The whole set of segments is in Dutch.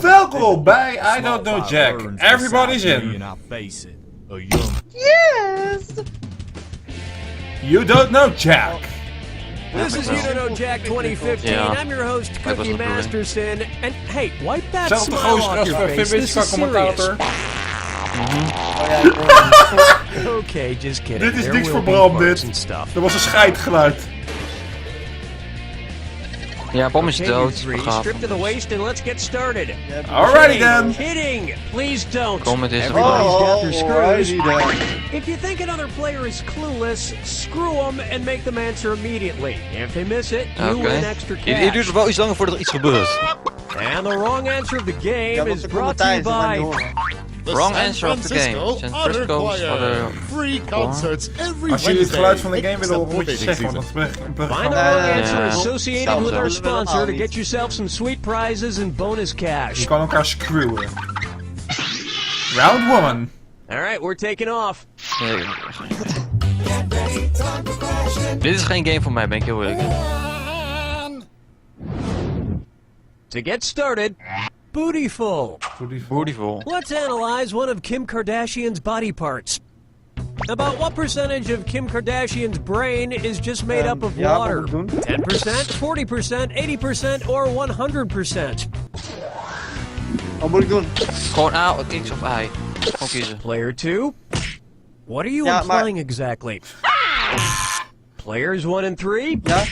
Welkom bij I Don't Know Jack. Everybody's in. Yes! You Don't Know Jack. This is You Don't Know Jack 2015. Yeah. I'm your host, Cookie Masterson. And hey, wipe that Zelfde smile gozer off als your face. This is serious. commentator. Okay, just kidding. Dit is There niks will voor be Bram, farts dit. and stuff. Er was een scheidgeluid. Ja, Bom is Okay, you dood. three, Begraven. strip to the waist and let's get started. Alrighty then. Kidding! Please don't. Kom, het is er Everybody's wel. got their screws. Alrighty then. If you think another player is clueless, screw them and make them answer immediately. If they miss it, you win extra Hier duurt cash. het wel iets langer voordat er iets gebeurt. And the wrong answer of the game Ja, is want de brought to you commentaar by... Wrong answer of the game. San Francisco for the... free concerts every Als jullie het geluid van de game willen horen, moet je Except zeggen, want dat is Find the wrong answer Yeah. associated with our Sounds sponsor to like- get yourself some sweet prizes and bonus cash. Je kan elkaar screwen. Round woman. Alright, we're taking off. Nee. Dit is geen game voor mij, ben ik heel eerlijk. To get started, Bootyful. Beautiful. Let's analyze one of Kim Kardashian's body parts. About what percentage of Kim Kardashian's brain is just made up of ja, water? wat moet ik doen? 10%, 40%, 80%, or 100%? Wat moet ik doen? Gewoon A, X of Y. Gewoon kiezen. Player 2? What are you Ja, maar- implying exactly? Players 1 and 3? Ja?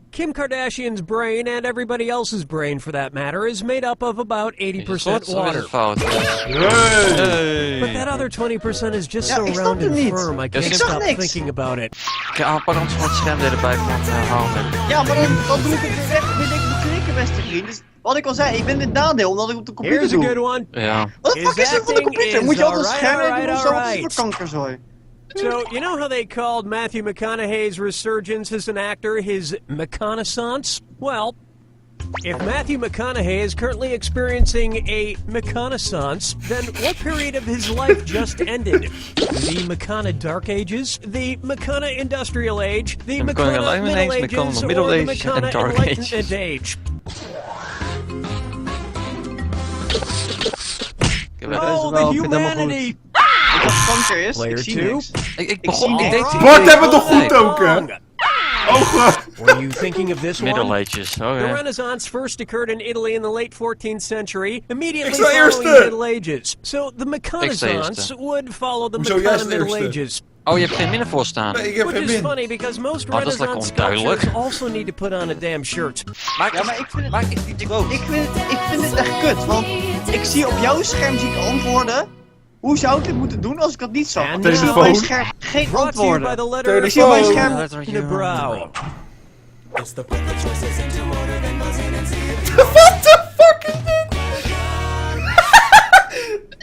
Kim Kardashian's brain, and everybody else's brain for that matter, is made up of about 80% Of is water. het fout? But that other 20% is just Ja, so ik snap round het and niet. firm, I can't Ik zag stop niks. thinking about it. Ja, pak anders gewoon het scherm erbij van houden. Ja, maar dan doe ik het weer weg. Ben ik de klikken, beste vriend. Dus wat ik al zei, ik ben het nadeel omdat ik op de computer Here's a good doe. one. Ja. Wat de fuck is er van de His computer? acting Moet je altijd is schermen alright, doen of zo? Wat is alright. het voor kankerzooi? So, you know how they called Matthew McConaughey's resurgence as an actor his McConaissance? Well, if Matthew McConaughey is currently experiencing a McConaissance, then what period of his life just ended? The McCona Dark Ages? The McCona Industrial Age? The De McCona McCona Enlightenment Middle Age, McCona Ages? Middle Or the Age McCona en Dark Enlightenment Age? Oh, the humanity! Als het kanker is, Player ik zie 2? niks. Ik begon- begon... ik Ik denk- denk... Bart, hebben we toch goed ook, hè? Oh, god. Were you thinking of this one? Middle Ages, The oké. Renaissance first occurred in Italy in the late 14th century, immediately Ik sta following eerste. the Middle Ages. So the McConaissance eerste. would follow the Hoezo jij McCona is de Middle eerste? Ages. Oh, je hebt geen minnen voor staan. Nee, ik heb Which geen is min. funny because most dat is lekker Renaissance onduidelijk. sculptures also need to put on a damn shirt. Maak Ja, maar ik vind het... Maak het niet groot. Ik vind het echt kut, want ik zie op jouw scherm zie ik antwoorden. Hoe zou ik het moeten doen als ik dat niet zag? Want ik zie op mijn Telefoon. scherm geen Brought to you by the antwoorden. letter Ik zie op mijn Telefoon. scherm... Letter in the brow.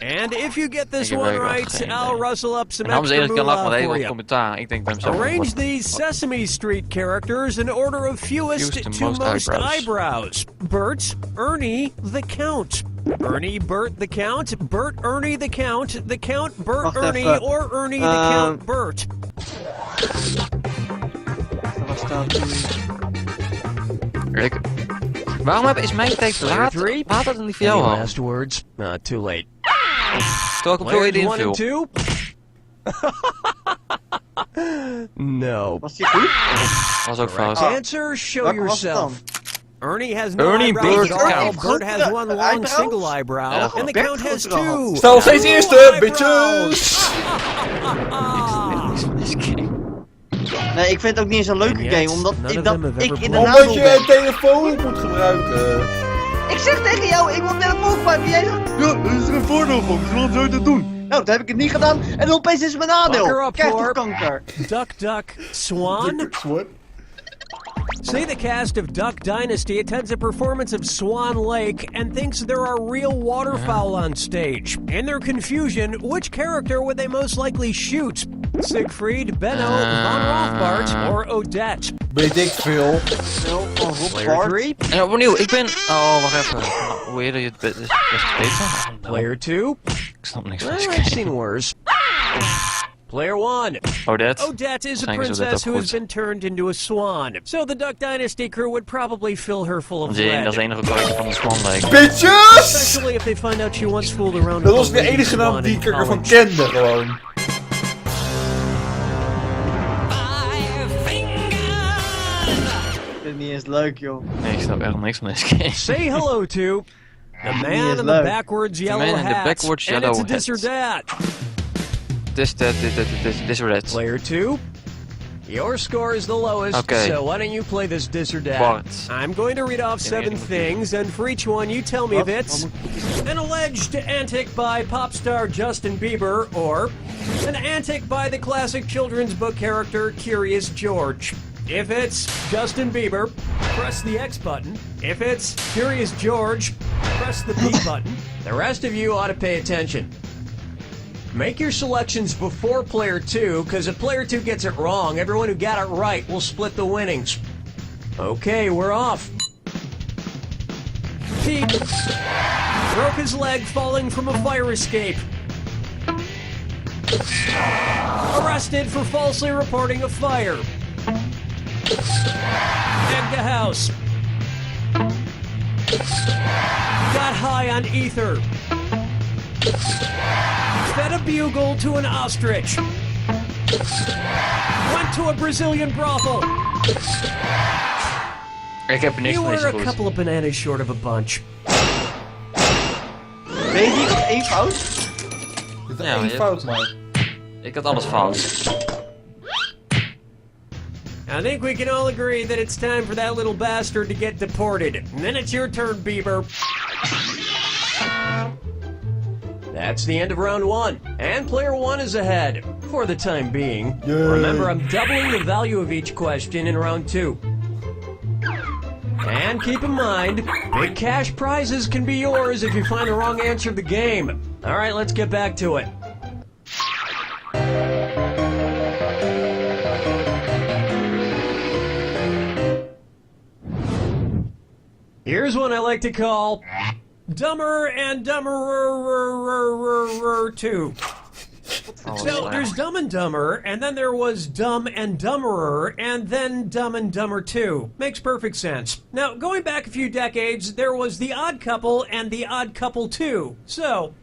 And if you get this Ik heb one eigenlijk right, geen I'll idee. rustle up some En namens extra eerlijk kan lachen, moolah maar for even you. commentaar. Ik denk bij mezelf... Arrange these Sesame Street characters in order of fewest to most eyebrows. Bert, Ernie, the Count. Ernie, Bert, the Count. Bert, Ernie, the Count. The Count, Bert, Wacht Ernie. even. Or Ernie, the Count, Bert. Waar staat die? Waarom is mijn tijd Player laat? three? Laat het niet voor Any jou al. last words? Too late. Terwijl ik op veel Players idee 1 and invul. 2? No. Was die goed? Was ook fout. Answer, show Welke was het yourself. dan? Ernie has no Ernie, eyebrows Bert, at all. Count. Bert has one long Eyebrows? single eyebrow. Ja, and the Bert Count has goed eraan. two. Stel nog steeds Two eerste, eyebrows. bitches! Nee, ik vind het ook niet eens een leuke And yet, game, omdat none ik, of dat, them have ik ever in de played. Omdat nadeel je ben. een telefoon moet gebruiken. Ik zeg tegen jou, ik wil telefoon gebruiken. En jij zegt, ja, er is er een voordeel van, hoe zou je dat doen? Nou, toen heb ik het niet gedaan en dan opeens is het mijn Fuck her nadeel. up, Krijg toch Florp. kanker. Duck, duck, swan. What? Say the cast of Duck Dynasty attends a performance of Swan Lake and thinks there are real waterfowl on stage. In their confusion, which character would they most likely shoot? Siegfried, Benno, Von Rothbart, or Odette? Weet ik veel. Wel van Rob Player Bart. 3? En opnieuw, ik ben... Oh, wacht even. Nou, hoe eerder je het is beter. Player 2? Ik snap niks van Well, deze I've game. seen worse. Player 1. Odette. Odette is a Waarschijnlijk is Odette princess who ook has goed. been turned into a swan. So the Duck Dynasty crew would probably fill her full of Dat is de lead. enige karakter van de swan lijkt. Bitches! Especially if they find out she once fooled around Dat with was a de lady enige naam swan die in ik ervan college. kende gewoon. Dit is niet eens leuk, joh. Nee, ik snap echt niks van deze game. Say hello to the man is in the leuk. backwards yellow man in the hat. backwards and yellow it's a this or hat. that. This or that. Player 2. Your score is the lowest, Okay. so why don't you play this this or that? What? I'm going to read off 7 things, and for each one you tell me if it's an alleged antic by pop star Justin Bieber, or an antic by the classic children's book character Curious George. If it's Justin Bieber, press the X button. If it's Curious George, press the B button. The rest of you ought to pay attention. Make your selections before player 2, because if player 2 gets it wrong, everyone who got it right will split the winnings. Okay, we're off. Pete broke his leg falling from a fire escape. Arrested for falsely reporting a fire. Egged a house. Got high on ether. Fed a bugle to an ostrich. Went to a Brazilian brothel. Ik heb niks You van were deze a goed. couple of bananas short of a bunch. Ben je niet op één fout? Dit is Ja, één je- fout, man. Ik had alles fout. I think we can all agree that it's time for that little bastard to get deported. And then it's your turn, Bieber. That's the end of round 1, and player 1 is ahead, for the time being. Yay. Remember, I'm doubling the value of each question in round 2. And keep in mind, big cash prizes can be yours if you find the wrong answer to the game. Alright, let's get back to it. Here's one I like to call Dumber and Dumberer 2. So there's Dumb and Dumber, and then there was Dumb and Dumberer, and then Dumb and Dumber 2. Makes perfect sense. Now, going back a few decades, there was The Odd Couple and The Odd Couple 2. So,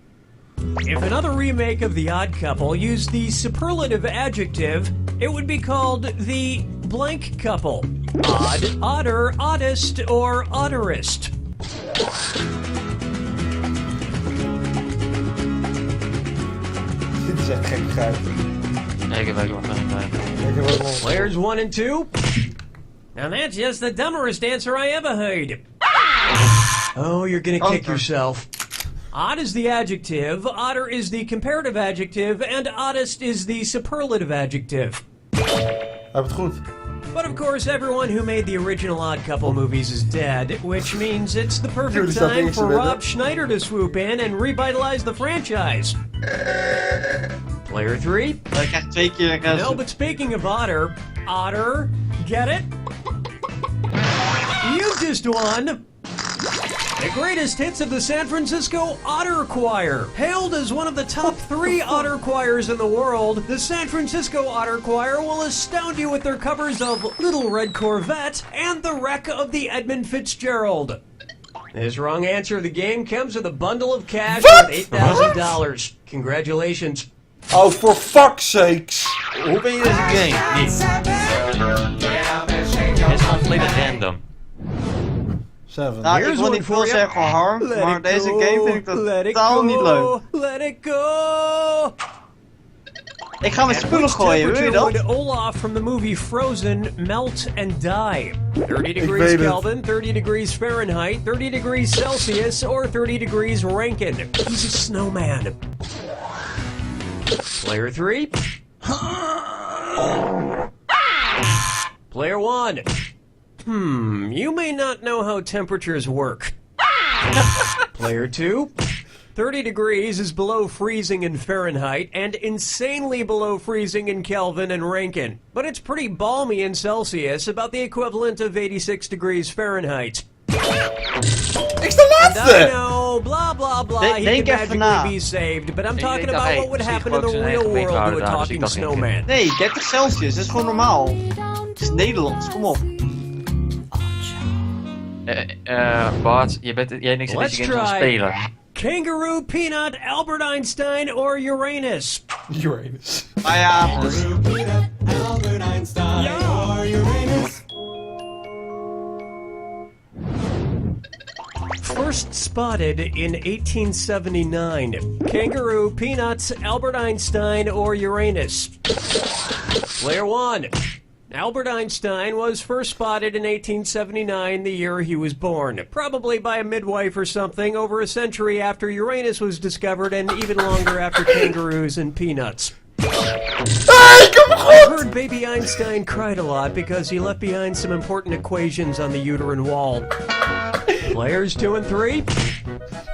if another remake of The Odd Couple used the superlative adjective, it would be called The Blank Couple. Odd, odder, oddest, or odderest. Dit is echt gekkigheid. Nee, ik heb ook nog geen bij. Ik heb ook wel... Players 1 and 2. Now that's just the dumberest answer I ever heard. Oh, you're gonna kick yourself. Odd is the adjective, odder is the comparative adjective, and oddest is the superlative adjective. Heb het goed. But of course, everyone who made the original Odd Couple movies is dead, which means it's the perfect Jullie staan time niks for te Rob Schneider to swoop in and revitalize the franchise. Player 3. Ik krijg 2 keer... No, but speaking of otter, get it? You just won! The greatest hits of the San Francisco Otter Choir. Hailed as one of the top 3 otter choirs in the world, the San Francisco Otter Choir will astound you with their covers of Little Red Corvette and The Wreck of the Edmund Fitzgerald. This wrong answer of the game comes with a bundle of cash What? worth $8,000. Congratulations. Oh, for fuck's sakes. Hoe ben je deze game? Niet. Het is compleet random. 7. Nou, ik Here's wil one niet for veel you. zeggen, Harm, Let maar it deze go, game vind ik let it totaal niet leuk. go, let it go. Ik ga mijn At spullen which gooien, wil je temperature dat? would Olaf from the movie Frozen melt and die? 30 degrees weet het. Kelvin, 30 degrees Fahrenheit, 30 degrees Celsius, or 30 degrees Rankine. He's a snowman. Player 3. Player 1. You may not know how temperatures work. Player 2. 30 degrees is below freezing in Fahrenheit and insanely below freezing in Kelvin and Rankine. But it's pretty balmy in Celsius, about the equivalent of 86 degrees Fahrenheit. Ik sta I laatste! know, blah blah blah. Denk- He denk can even magically na. be saved, but I'm Ik talking dacht, about hey, what would misschien happen in gewoon the zijn real eigen world to meethouden a daar, dus ik talking dacht geen snowman. Nee, 30 Celsius, dat is gewoon normaal. Het is Nederlands, kom op. Bart, jij niks aan Let's deze game aan het try. spelen. Kangaroo, Peanut, Albert Einstein, or Uranus? Uranus. Maar ja, First spotted in 1879. Kangaroo, Peanuts, Albert Einstein, or Uranus? Player 1. Albert Einstein was first spotted in 1879, the year he was born. Probably by a midwife or something, over a century after Uranus was discovered and even longer after kangaroos and peanuts. I heard baby Einstein cried a lot because he left behind some important equations on the uterine wall. Players 2 and 3?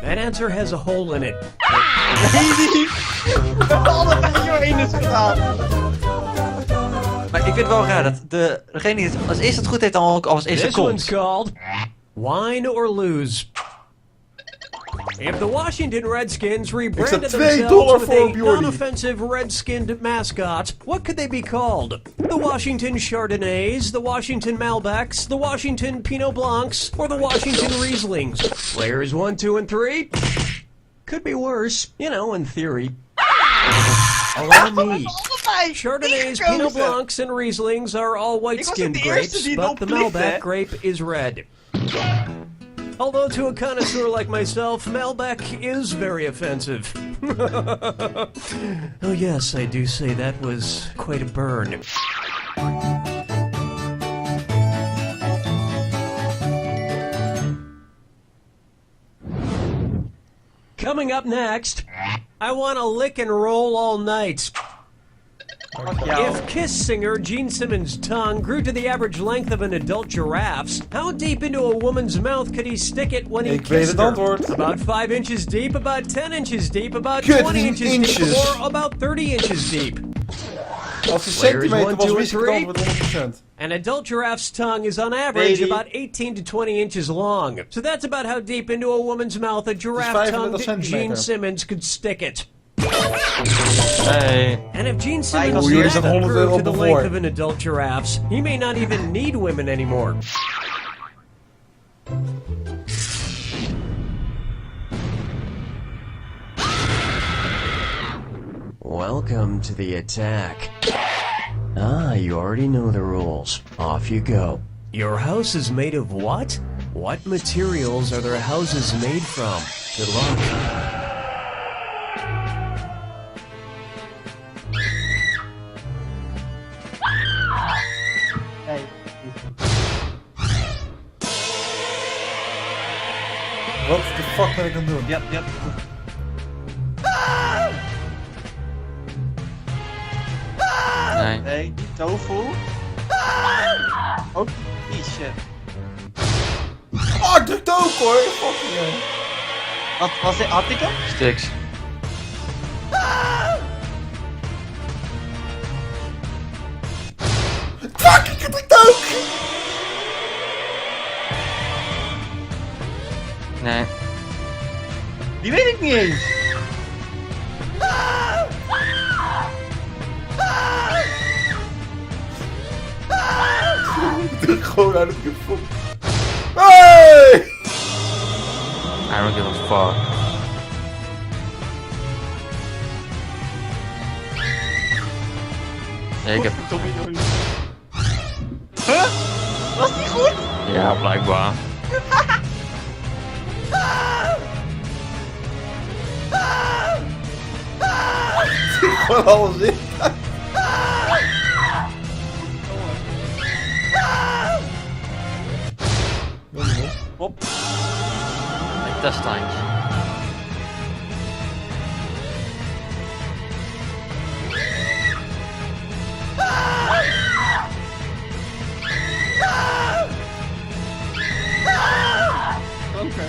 That answer has a hole in it. we hebben allebei Uranus gedaan. Maar ik vind het wel raar dat degene die het als eerste het goed heeft dan ook als eerste This one's komt. called Wine or Lose. If the Washington Redskins rebranded $2 themselves with voor a op Jordi. non-offensive red-skinned mascot, what could they be called? The Washington Chardonnays, the Washington Malbecs, the Washington Pinot Blancs, or the Washington Rieslings? Players 1, 2, and 3? Could be worse, you know, in theory. Allow me. Allebei. Chardonnays, Ik gekozen. Pinot Blancs, and Rieslings are all white-skinned Ik was de eerste grapes, die but erop the klikte, Malbec hè? grape is red. Although to a connoisseur like myself, Malbec is very offensive. Oh yes, I do say that was quite a burn. Coming up next, I want to lick and roll all night. Fuck jou. If Kiss singer Gene Simmons' tongue grew to the average length of an adult giraffe's, how deep into a woman's mouth could he stick it when he Ik weet kissed het her? antwoord. About 5 inches deep, about 10 inches deep, about Kut, 20 inches deep, inches. or about 30 inches deep. Als het Players centimeter 1, was, 2, wist ik het and antwoord 100%. An adult giraffe's tongue is on average Lady. about 18 to 20 inches long. So that's about how deep into a woman's mouth a 35 giraffe-tongued centimeter. Gene Simmons could stick it. Hey. And if Gene Oeh, Simmons' jullie neck zijn 100 grew euro to the voor. length of an adult giraffe's, he may not even need women anymore. Welcome to the attack. Ah, you already know the rules. Off you go. Your house is made of what? What materials are their houses made from? Good luck. Hey. Wat de fuck ben ik aan het doen? Ja. Nee. Nee, die tofu. Ook die shit. Oh, ik drukte ook hoor. Fucking hell. Wat was dit? Had ik hem? Sticks. Fuck, ik drukte ook. Nee. Die weet ik niet eens. Ik druk gewoon uit het gevoel. Hey! I don't give a fuck. Nee, ik heb... Huh? Was die goed? Ja, blijkbaar. Gewoon alles in. Hop. Testtuintje. Oké.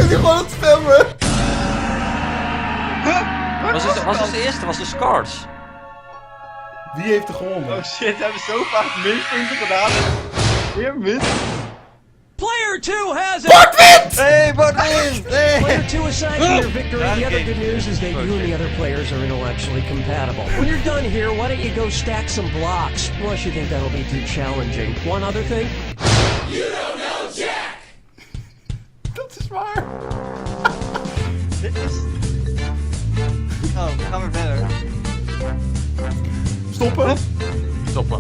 Ik heb gewoon het stemmen. Was het de eerste? Was de Scars? Wie heeft er gewonnen? Oh shit, we hebben zo vaak minpunten gedaan. Weer min. Player 2 has it! Bart wint! Hey, Bart wint! Hey. Player 2 aside from your victory, the other Okay. good news is that you and the other players are intellectually compatible. When you're done here, why don't you go stack some blocks? Unless you think that'll be too challenging. One other thing? Dat is waar. Dit is... Oh, gaan we verder. Stoppen. Stoppen.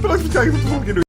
Bedankt voor het kijken, tot de volgende keer.